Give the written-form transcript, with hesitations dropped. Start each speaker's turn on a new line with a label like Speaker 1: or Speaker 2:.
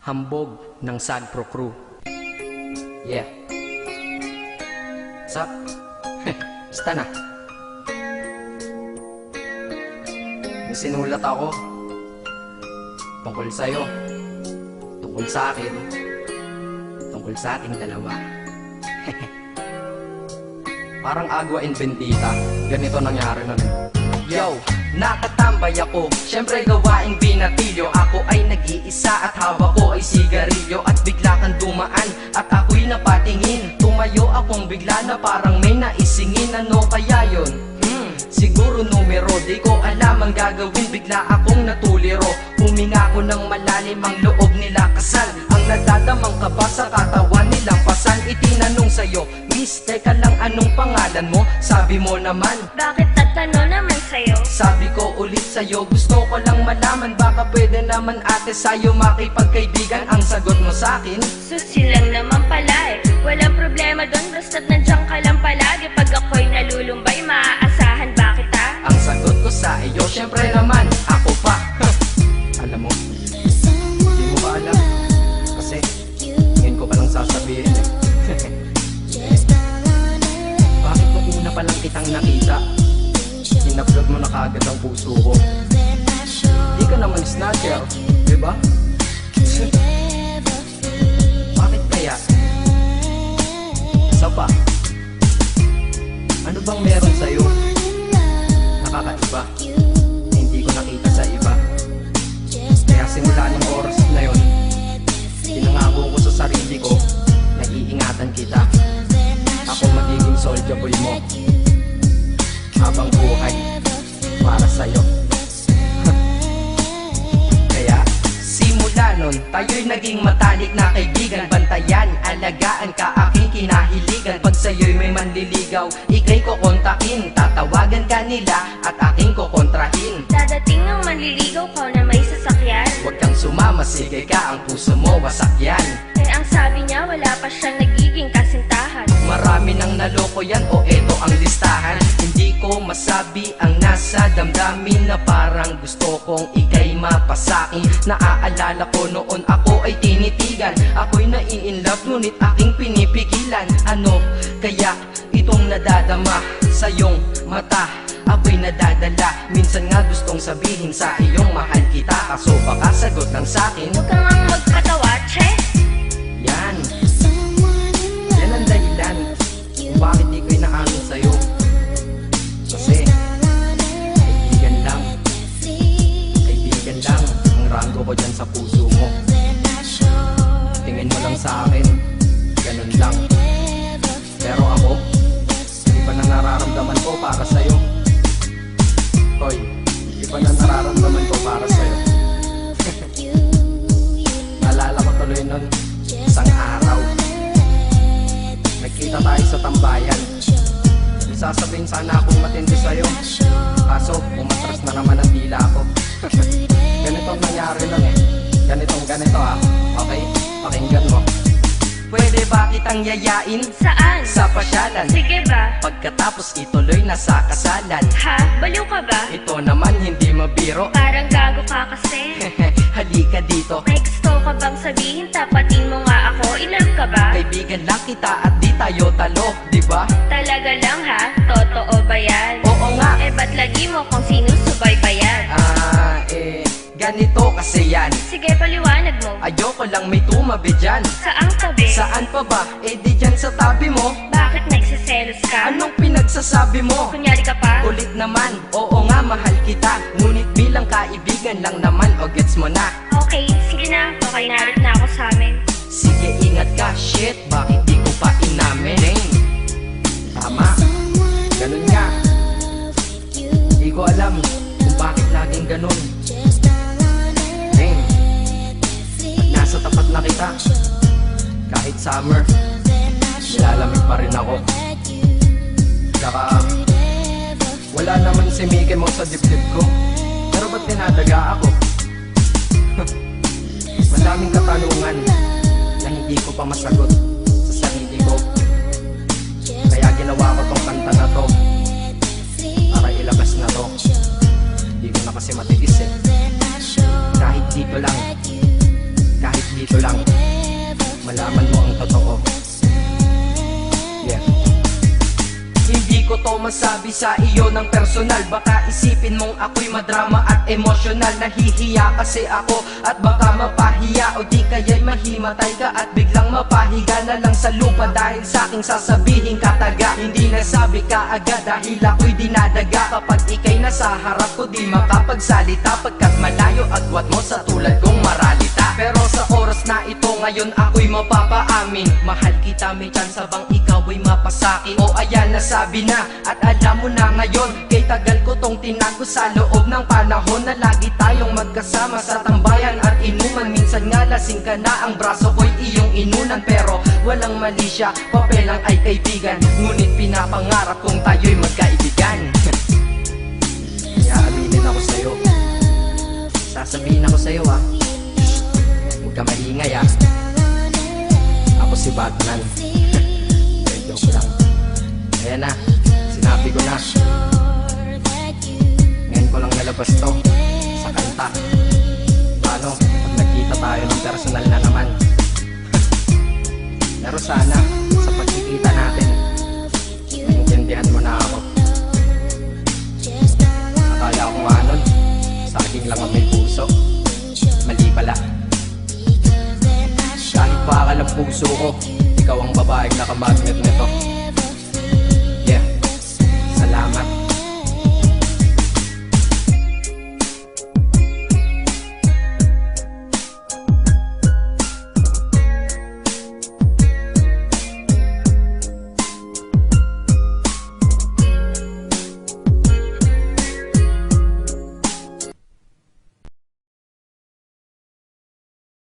Speaker 1: Hambog ng Sagpro Crew. Yeah. What's up? Basta na. May sinulat ako tungkol sa'yo, tungkol sa akin, tungkol sa ating dalawa. Parang Agua and Bendita. Ganito nangyari nun. Yo! Nakatambay ako, syempre gawaing binatilyo. Ako ay nag-iisa at hawak ko ay sigarilyo. At bigla kang dumaan at ako'y napatingin. Tumayo akong bigla na parang may naisingin. Ano kaya yun? Siguro numero, di ko alam ang gagawin. Bigla akong natuliro. Huminga ko ng malalim, ang loob nila kasal. Ang nadadamang kaba sa katawan nilang pasan. Itinanong sa'yo, Miss, teka lang, anong pangalan mo? Sabi mo naman,
Speaker 2: bakit tatanong naman sa'yo?
Speaker 1: sabi ko ulit sa'yo, gusto ko lang malaman. Baka pwede naman ate sa'yo makipagkaibigan. Ang sagot mo sa'kin,
Speaker 2: Susi lang naman pala eh. Walang problema doon, basta't nandiyan ka lang palagi. Pag ako'y nalulumbay, maaasahan ba kita?
Speaker 1: ang sagot ko sa iyo, syempre naman, ako pa. Alam mo, hindi mo ba alam? Kasi, ngayon ko palang sasabihin eh. Bakit mo una palang kitang nakita? Inablog mo na kaagad ang puso ko. Di ka naman snatcher, di ba? Bakit kaya? Isa pa, ano bang meron sa'yo? Nakakaiba, na hindi ko nakita sa iba. Kaya simula ng oras na yun, pinangako ko sa sarili ko na iingatan kita. Ako magiging soldier boy mo habang buhay para sa'yo. Kaya simula nun, tayo'y naging matalik na kaibigan. Bantayan, alagaan ka aking kinahiligan. Pag sa'yo'y may manliligaw, ika'y kukontakin. Tatawagan ka nila at aking kukontrahin.
Speaker 2: Dadating ng manliligaw ko na may sasakyan.
Speaker 1: Huwag kang sumama, sige ka, ang puso mo wasak yan.
Speaker 2: Eh ang sabi niya, wala pa siyang nagiging kasintahan.
Speaker 1: Marami nang naloko yan, o eto ang listahan. Hindi ko masabi ang nasa damdamin, na parang gusto kong ika'y mapasakin. Naaalala ko noon ako ay tinitigan. Ako'y nai-inlove ngunit aking pinipigilan. Ano kaya itong nadadama sa iyong mata? Ako'y nadadala, minsan nga gustong sabihin sa iyong mahal kita. Kaso baka sagot lang sa'kin,
Speaker 2: Huwag kang ang magpatawa, che.
Speaker 1: yan ang dahilan kung bakit di ko inaamin sa'yo. Kasi kaibigan lang ang rango ko dyan sa puso mo. Tingin mo lang sa akin, ganun lang. Pero ako, iba na nararamdaman ko para sa'yo. Hoy, iba na nararamdaman ko para sa'yo. Naalala ko tuloy nun, isang araw nagkita tayo sa tambayan. Sasabihin sana akong matindi sa'yo, kaso umatras na naman ang dila ko. Ganito ang nangyari lang eh. Ganito ha. Okay? Pakinggan mo. Pwede ba kitang yayain
Speaker 2: Saan?
Speaker 1: sa pasyalan?
Speaker 2: Sige ba?
Speaker 1: Pagkatapos ituloy na sa kasalan.
Speaker 2: Ha? Baliw ka ba?
Speaker 1: Ito naman hindi mabiro.
Speaker 2: Parang gago ka kasi.
Speaker 1: Halika dito.
Speaker 2: May gusto ka bang sabihin? Tapatin mo nga ako. In-love ka ba?
Speaker 1: Kaibigan lang kita at di tayo talo, di ba?
Speaker 2: Talaga lang ha? Totoo ba yan?
Speaker 1: Oo nga.
Speaker 2: Eh ba't lagi mo kung sinusubaybayan?
Speaker 1: Ganito kasi yan.
Speaker 2: Sige, paliwanag mo.
Speaker 1: Ayoko lang may tumabi dyan.
Speaker 2: Saang tabi?
Speaker 1: Saan pa ba? Eh di dyan sa tabi mo.
Speaker 2: Bakit nagsiselos ka?
Speaker 1: Anong pinagsasabi mo?
Speaker 2: Kunyari ka pa?
Speaker 1: Ulit naman, oo nga mahal kita. Ngunit bilang kaibigan lang naman, o gets mo na.
Speaker 2: Okay, sige na. Okay, narit na ako sa amin.
Speaker 1: Sige ingat ka, shit, bakit di ko pa inamin? Dang. Tama, ganun nga. Di ko alam kung bakit laging ganun. Dang. Nasa tapat na kita, kahit summer, nilalamig pa rin ako. Saka wala naman si Mickey Mouse sa dibdib ko, pero ba't dinadaga ako? Madaming katanungan na hindi ko pa masagot sa sarili ko. Kaya ginawa ko tong kanta na to para ilabas na to. Hindi ko na kasi matiis eh. Kahit dito lang, kahit dito Dito lang malaman mo ang totoo. Yeah. Hindi ko to masabi sa iyo ng personal. Baka isipin mong ako'y madrama at emosyonal. Nahihiya kasi ako at baka mapahiya, o di kaya'y mahimatay ka at biglang mapahiga na lang sa lupa dahil sa aking sasabihin kataga. Hindi nasabi ka agad dahil ako'y dinadaga. Kapag ika'y nasa harap ko di makapagsalita, pagkat malayo agwat mo sa tulad kong maralita. Pero sa oras na ito ngayon ako'y mapapaamin, mahal kita, may tsansa bang ikaw ay mapasakin? O ayan, nasabi na at alam mo na ngayon. Kay tagal ko tong tinago sa loob ng panahon na lagi tayong magkasama sa tambayan at inuman. Minsan nga lasing ka na, ang braso ko'y iyong inunan. Pero walang mali siya, papel lang ay kaibigan. Ngunit pinapangarap kong tayo'y magkaibigan. Kaya aminin ako sa'yo, sasabihin ako sa'yo ah, huwag ka maingay ah. Ako si Batman. Joke lang. Ayan na, sinabi ko na. Ngayon ko lang nalabas to sa kanta. Paano pag nagkita tayo ng personal na naman? Pero sana sa pagkikita natin maintindihan mo na ako. Akala ko nga nun, saging lang ang may puso. Mali pala. Kahit bakal ang puso ko, ikaw ang babaeng nakamagnet nito.